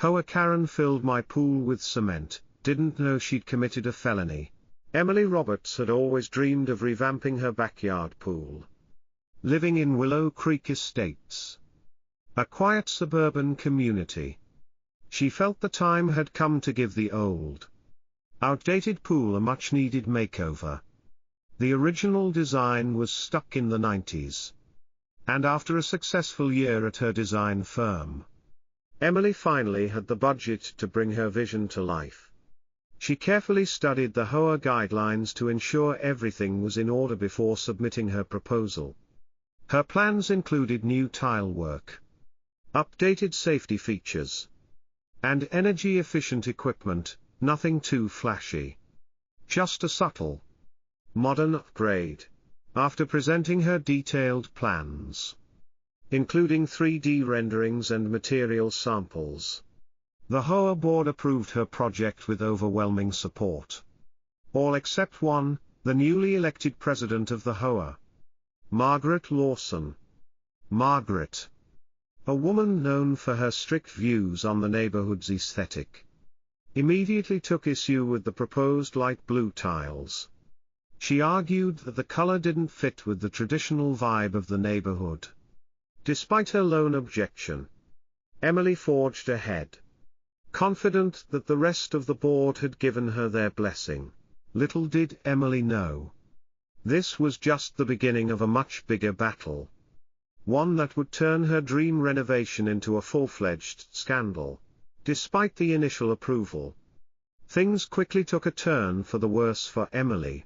HOA Karen filled my pool with cement, didn't know she'd committed a felony. Emily Roberts had always dreamed of revamping her backyard pool. Living in Willow Creek Estates, a quiet suburban community, she felt the time had come to give the old, outdated pool a much-needed makeover. The original design was stuck in the 90s. And after a successful year at her design firm, Emily finally had the budget to bring her vision to life. She carefully studied the HOA guidelines to ensure everything was in order before submitting her proposal. Her plans included new tile work, updated safety features, and energy-efficient equipment, nothing too flashy. Just a subtle, modern upgrade. After presenting her detailed plans, including 3D renderings and material samples, the HOA board approved her project with overwhelming support. All except one, the newly elected president of the HOA, Margaret Lawson. Margaret, a woman known for her strict views on the neighborhood's aesthetic, immediately took issue with the proposed light blue tiles. She argued that the color didn't fit with the traditional vibe of the neighborhood. Despite her lone objection, Emily forged ahead, confident that the rest of the board had given her their blessing. Little did Emily know, this was just the beginning of a much bigger battle. One that would turn her dream renovation into a full-fledged scandal. Despite the initial approval, things quickly took a turn for the worse for Emily.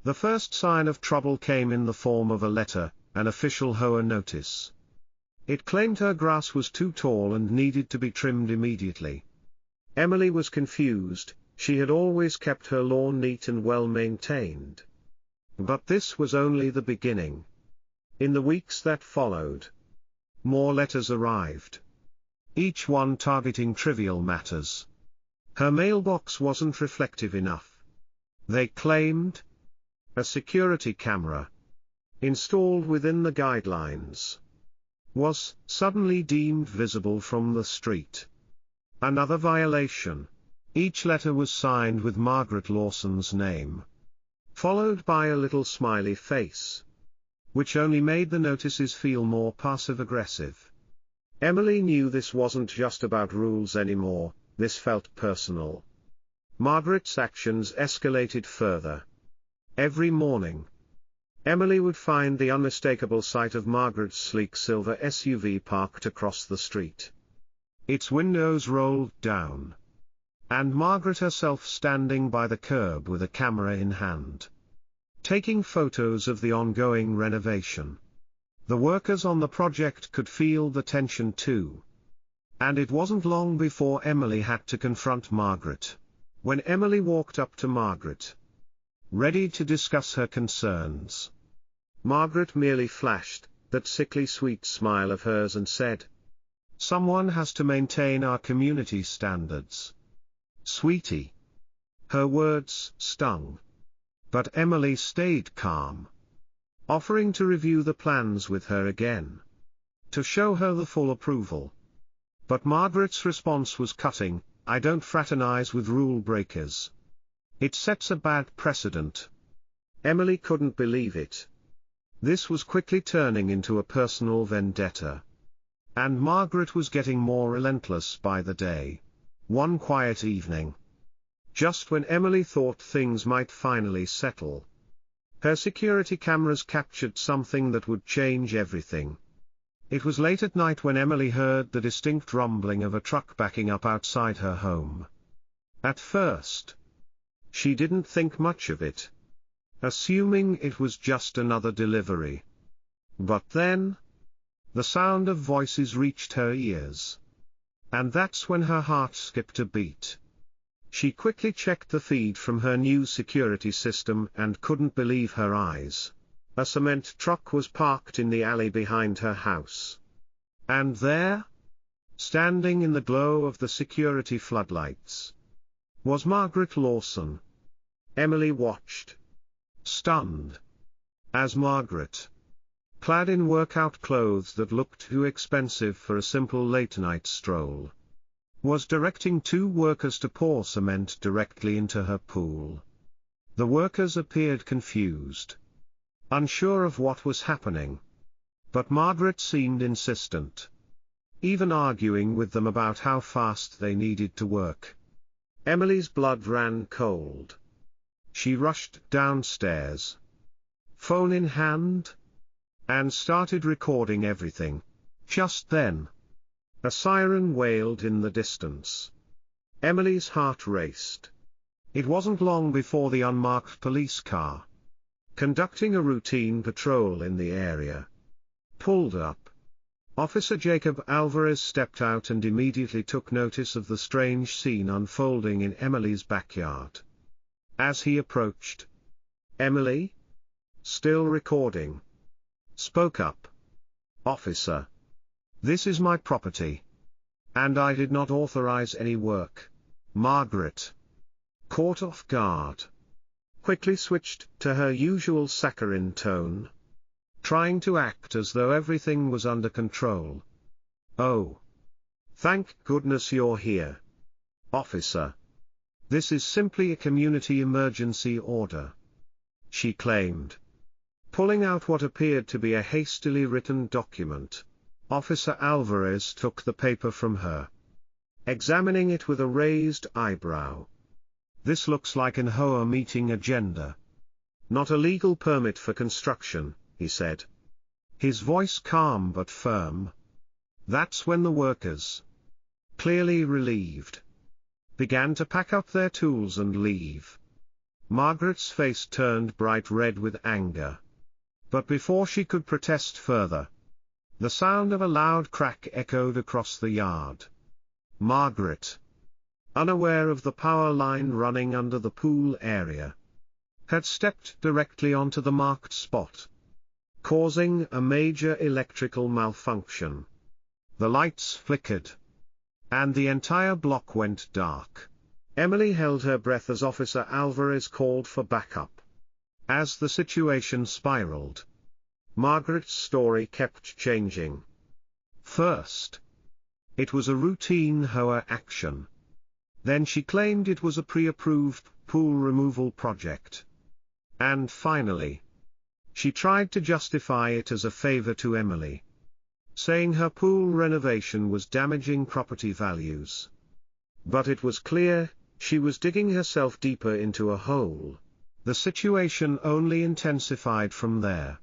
The first sign of trouble came in the form of a letter, an official HOA notice. It claimed her grass was too tall and needed to be trimmed immediately. Emily was confused. She had always kept her lawn neat and well maintained. But this was only the beginning. In the weeks that followed, more letters arrived, each one targeting trivial matters. Her mailbox wasn't reflective enough, they claimed. A security camera, installed within the guidelines, was suddenly deemed visible from the street. Another violation. Each letter was signed with Margaret Lawson's name, followed by a little smiley face, which only made the notices feel more passive-aggressive. Emily knew this wasn't just about rules anymore, this felt personal. Margaret's actions escalated further. Every morning, Emily would find the unmistakable sight of Margaret's sleek silver SUV parked across the street, its windows rolled down, and Margaret herself standing by the curb with a camera in hand, taking photos of the ongoing renovation. The workers on the project could feel the tension too. And it wasn't long before Emily had to confront Margaret. When Emily walked up to Margaret, ready to discuss her concerns, Margaret merely flashed that sickly sweet smile of hers and said, "Someone has to maintain our community standards, sweetie." Her words stung. But Emily stayed calm, offering to review the plans with her again, to show her the full approval. But Margaret's response was cutting. "I don't fraternize with rule breakers. It sets a bad precedent." Emily couldn't believe it. This was quickly turning into a personal vendetta. And Margaret was getting more relentless by the day. One quiet evening, just when Emily thought things might finally settle, her security cameras captured something that would change everything. It was late at night when Emily heard the distinct rumbling of a truck backing up outside her home. At first, she didn't think much of it, assuming it was just another delivery. But then, the sound of voices reached her ears. And that's when her heart skipped a beat. She quickly checked the feed from her new security system and couldn't believe her eyes. A cement truck was parked in the alley behind her house. And there, standing in the glow of the security floodlights, was Margaret Lawson. Emily watched, stunned, as Margaret, clad in workout clothes that looked too expensive for a simple late-night stroll, was directing 2 workers to pour cement directly into her pool. The workers appeared confused, unsure of what was happening. But Margaret seemed insistent, even arguing with them about how fast they needed to work. Emily's blood ran cold. She rushed downstairs, phone in hand, and started recording everything. Just then, a siren wailed in the distance. Emily's heart raced. It wasn't long before the unmarked police car, conducting a routine patrol in the area, pulled up. Officer Jacob Alvarez stepped out and immediately took notice of the strange scene unfolding in Emily's backyard. As he approached, Emily, still recording, spoke up. "Officer, this is my property, and I did not authorize any work." Margaret, caught off guard, quickly switched to her usual saccharine tone, trying to act as though everything was under control. "Oh, thank goodness you're here, officer. This is simply a community emergency order," she claimed, pulling out what appeared to be a hastily written document. Officer Alvarez took the paper from her, examining it with a raised eyebrow. "This looks like an HOA meeting agenda, not a legal permit for construction," he said, his voice calm but firm. That's when the workers, clearly relieved, began to pack up their tools and leave. Margaret's face turned bright red with anger. But before she could protest further, the sound of a loud crack echoed across the yard. Margaret, unaware of the power line running under the pool area, had stepped directly onto the marked spot, causing a major electrical malfunction. The lights flickered, and the entire block went dark. Emily held her breath as Officer Alvarez called for backup. As the situation spiraled, Margaret's story kept changing. First, it was a routine HOA action. Then she claimed it was a pre-approved pool removal project. And finally, she tried to justify it as a favor to Emily, saying her pool renovation was damaging property values. But it was clear, she was digging herself deeper into a hole. The situation only intensified from there,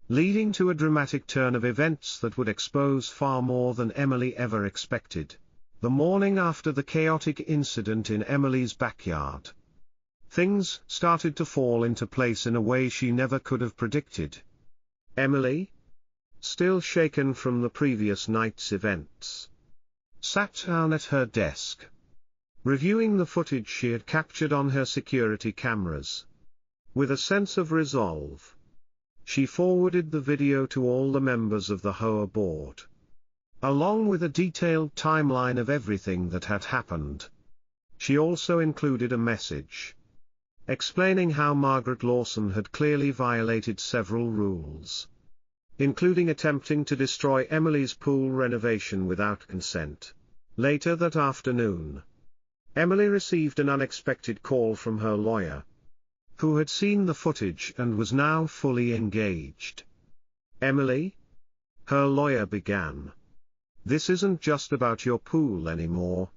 leading to a dramatic turn of events that would expose far more than Emily ever expected. The morning after the chaotic incident in Emily's backyard, things started to fall into place in a way she never could have predicted. Emily, still shaken from the previous night's events, sat down at her desk, reviewing the footage she had captured on her security cameras. With a sense of resolve, she forwarded the video to all the members of the HOA board, along with a detailed timeline of everything that had happened. She also included a message explaining how Margaret Lawson had clearly violated several rules, including attempting to destroy Emily's pool renovation without consent. Later that afternoon, Emily received an unexpected call from her lawyer, who had seen the footage and was now fully engaged. "Emily," her lawyer began, "this isn't just about your pool anymore.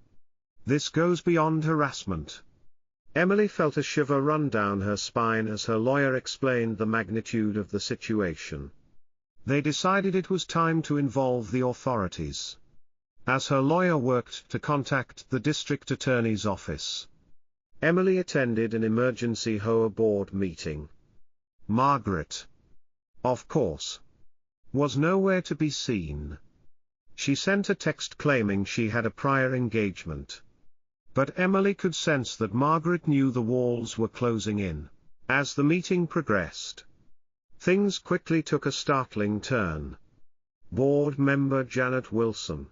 This goes beyond harassment." Emily felt a shiver run down her spine as her lawyer explained the magnitude of the situation. They decided it was time to involve the authorities. As her lawyer worked to contact the district attorney's office, Emily attended an emergency HOA board meeting. Margaret, of course, was nowhere to be seen. She sent a text claiming she had a prior engagement. But Emily could sense that Margaret knew the walls were closing in. As the meeting progressed, things quickly took a startling turn. Board member Janet Wilson,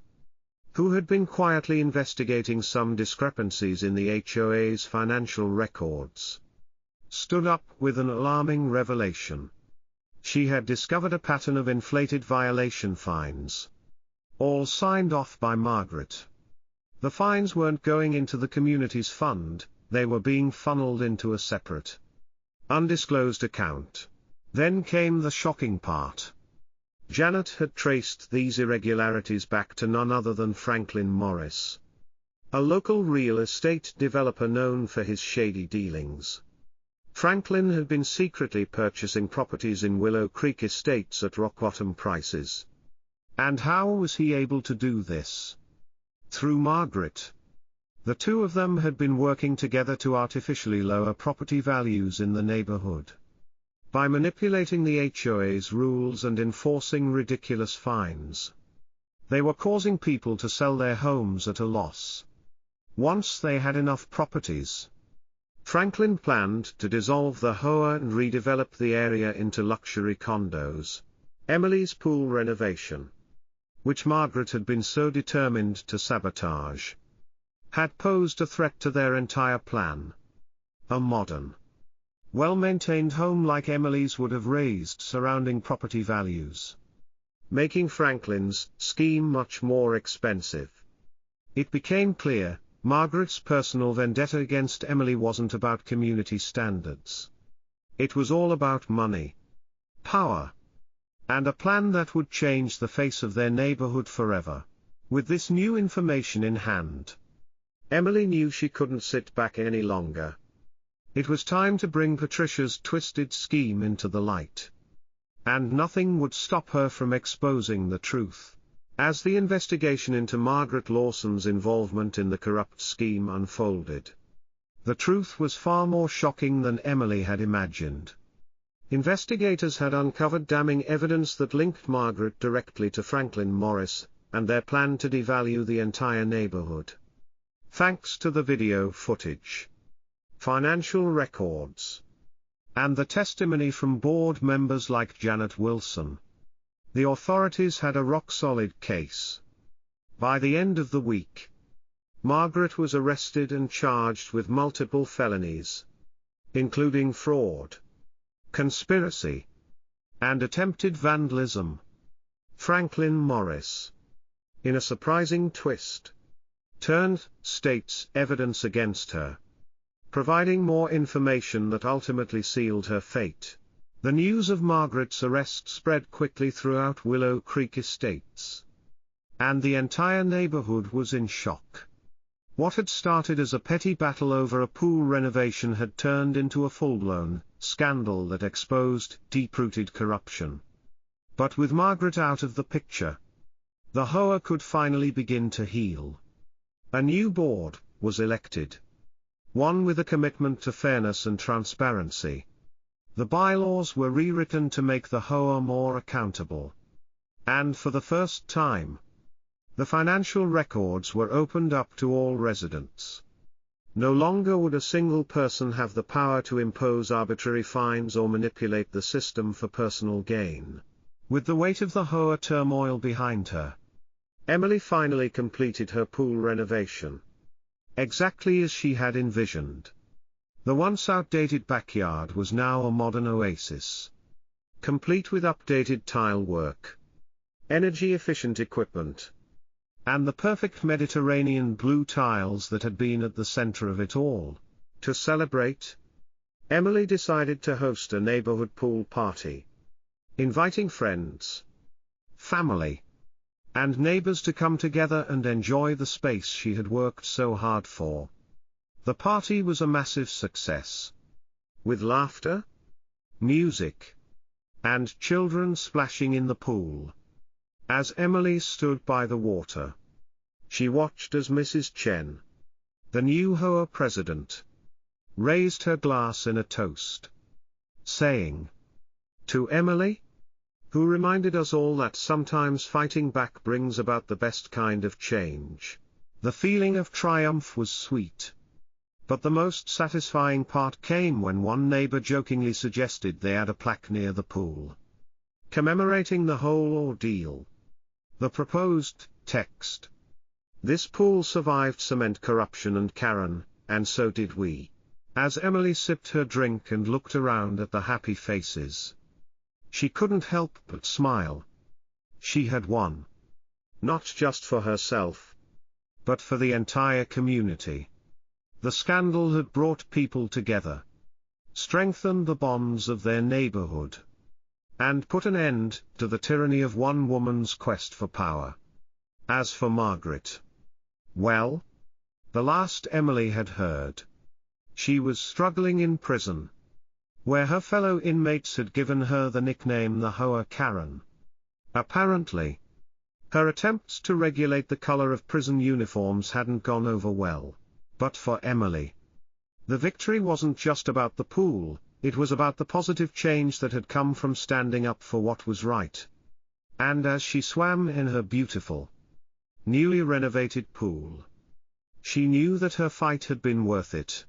who had been quietly investigating some discrepancies in the HOA's financial records, stood up with an alarming revelation. She had discovered a pattern of inflated violation fines, all signed off by Margaret. The fines weren't going into the community's fund, they were being funneled into a separate, undisclosed account. Then came the shocking part. Janet had traced these irregularities back to none other than Franklin Morris, a local real estate developer known for his shady dealings. Franklin had been secretly purchasing properties in Willow Creek Estates at rock-bottom prices. And how was he able to do this? Through Margaret. The two of them had been working together to artificially lower property values in the neighborhood. By manipulating the HOA's rules and enforcing ridiculous fines, they were causing people to sell their homes at a loss. Once they had enough properties, Franklin planned to dissolve the HOA and redevelop the area into luxury condos. Emily's pool renovation, which Margaret had been so determined to sabotage, had posed a threat to their entire plan. A modern, well-maintained home like Emily's would have raised surrounding property values, making Franklin's scheme much more expensive. It became clear, Margaret's personal vendetta against Emily wasn't about community standards. It was all about money, power, and a plan that would change the face of their neighborhood forever. With this new information in hand, Emily knew she couldn't sit back any longer. It was time to bring Patricia's twisted scheme into the light. And nothing would stop her from exposing the truth. As the investigation into Margaret Lawson's involvement in the corrupt scheme unfolded, the truth was far more shocking than Emily had imagined. Investigators had uncovered damning evidence that linked Margaret directly to Franklin Morris, and their plan to devalue the entire neighborhood. Thanks to the video footage, financial records, and the testimony from board members like Janet Wilson, the authorities had a rock-solid case. By the end of the week, Margaret was arrested and charged with multiple felonies, including fraud, conspiracy, and attempted vandalism. Franklin Morris, in a surprising twist, turned state's evidence against her, providing more information that ultimately sealed her fate. The news of Margaret's arrest spread quickly throughout Willow Creek Estates, and the entire neighborhood was in shock. What had started as a petty battle over a pool renovation had turned into a full-blown scandal that exposed deep-rooted corruption. But with Margaret out of the picture, the HOA could finally begin to heal. A new board was elected, one with a commitment to fairness and transparency. The bylaws were rewritten to make the HOA more accountable. And for the first time, the financial records were opened up to all residents. No longer would a single person have the power to impose arbitrary fines or manipulate the system for personal gain. With the weight of the HOA turmoil behind her, Emily finally completed her pool renovation, exactly as she had envisioned. The once outdated backyard was now a modern oasis, complete with updated tile work, energy-efficient equipment, and the perfect Mediterranean blue tiles that had been at the center of it all. To celebrate, Emily decided to host a neighborhood pool party, inviting friends, family, and neighbors to come together and enjoy the space she had worked so hard for. The party was a massive success, with laughter, music, and children splashing in the pool. As Emily stood by the water, she watched as Mrs. Chen, the new HOA president, raised her glass in a toast, saying, "To Emily, who reminded us all that sometimes fighting back brings about the best kind of change." The feeling of triumph was sweet. But the most satisfying part came when one neighbor jokingly suggested they add a plaque near the pool, commemorating the whole ordeal. The proposed text: "This pool survived cement corruption and Karen, and so did we." As Emily sipped her drink and looked around at the happy faces, she couldn't help but smile. She had won. Not just for herself, but for the entire community. The scandal had brought people together, strengthened the bonds of their neighborhood, and put an end to the tyranny of one woman's quest for power. As for Margaret, well, the last Emily had heard, she was struggling in prison, where her fellow inmates had given her the nickname the HOA Karen. Apparently, her attempts to regulate the color of prison uniforms hadn't gone over well. But for Emily, the victory wasn't just about the pool, it was about the positive change that had come from standing up for what was right. And as she swam in her beautiful, newly renovated pool, she knew that her fight had been worth it.